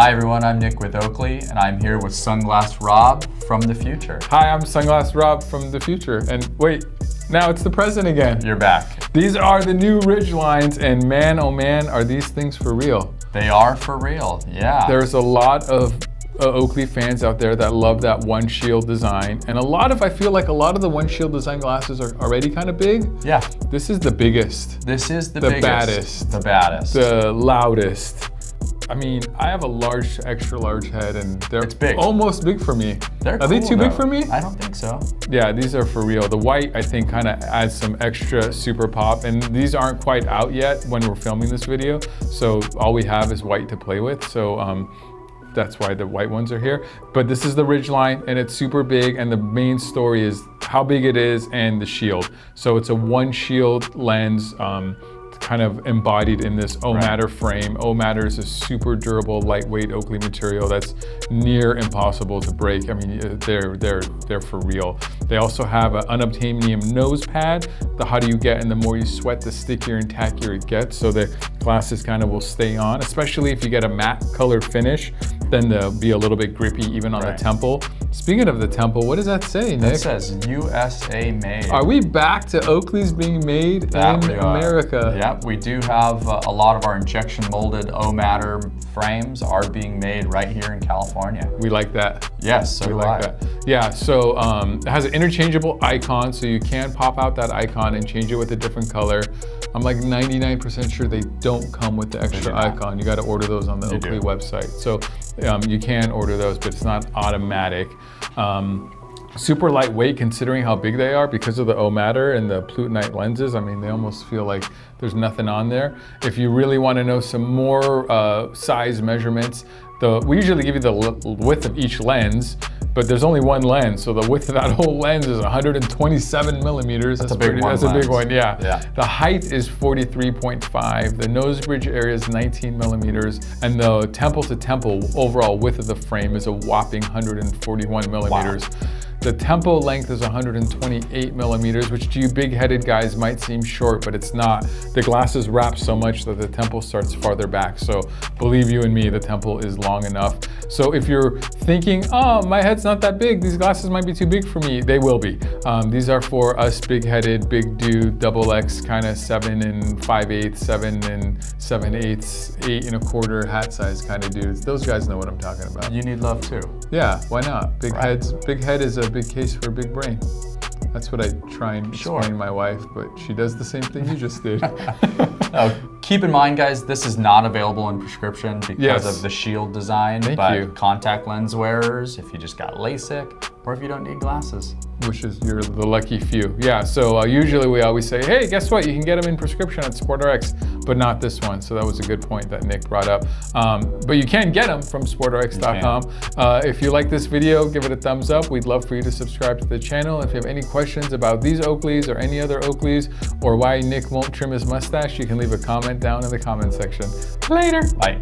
Hi everyone, I'm Nick with Oakley, and I'm here with Sunglass Rob from the future. Hi, I'm Sunglass Rob from the future. And wait, now it's the present again. You're back. These are the new Ridgelines, and man, oh man, are these things for real. They are for real, yeah. There's a lot of Oakley fans out there that love that one shield design. And I feel like a lot of the one shield design glasses are already kind of big. Yeah. This is the biggest. This is the biggest. baddest. The baddest. The loudest. I mean, I have a large, extra large head, and they're big. Almost big for me. Are they too big for me? I don't think so. Yeah, these are for real. The white, I think, kind of adds some extra super pop, and these aren't quite out yet when we're filming this video, so all we have is white to play with, so that's why the white ones are here. But this is the Ridgeline, and it's super big, and the main story is how big it is and the shield. So it's a one shield lens, kind of embodied in this O-Matter frame. O-Matter is a super durable, lightweight Oakley material that's near impossible to break. I mean, they're for real. They also have an unobtainium nose pad. The hotter you get and the more you sweat, the stickier and tackier it gets. So the glasses kind of will stay on, especially if you get a matte colored finish, then they'll be a little bit grippy even on the temple. Speaking of the temple, what does that say, Nick? It says USA made. Are we back to Oakley's being made in America? Yep, we do have a lot of our injection molded O-Matter frames are being made right here in California. We like that. Yes, so we like that. Yeah, so it has an interchangeable icon, so you can pop out that icon and change it with a different color. I'm like 99% sure they don't come with the extra icon. You got to order those on the Oakley website. So you can order those, but it's not automatic. Super lightweight considering how big they are because of the O-Matter and the Plutonite lenses. I mean, they almost feel like there's nothing on there. If you really want to know some more size measurements, we usually give you the width of each lens, but there's only one lens, so the width of that whole lens is 127 millimeters. That's a big one. That's a big one, yeah. Yeah. The height is 43.5. The nose bridge area is 19 millimeters, and the temple to temple overall width of the frame is a whopping 141 millimeters. Wow. The temple length is 128 millimeters, which to you big-headed guys might seem short, but it's not. The glasses wrap so much that the temple starts farther back. So believe you and me, the temple is long enough. So if you're thinking, oh, my head's not that big, these glasses might be too big for me, they will be. These are for us big-headed, big dude, XX, kind of 7 and 5/8, 7 and 7/8, 8 1/4 hat size kind of dudes. Those guys know what I'm talking about. You need love too. Yeah, why not? Big heads. Big head is a big case for a big brain. That's what I try and explain to my wife, but she does the same thing you just did. Keep in mind, guys, this is not available in prescription because of the shield design. But contact lens wearers, if you just got LASIK, or if you don't need glasses. Which is, you're the lucky few. Yeah, so usually we always say, hey, guess what? You can get them in prescription at SportRx, but not this one. So that was a good point that Nick brought up. But you can get them from SportRx.com. If you like this video, give it a thumbs up. We'd love for you to subscribe to the channel. If you have any questions about these Oakleys or any other Oakleys, or why Nick won't trim his mustache, you can leave a comment down in the comment section. Later. Bye.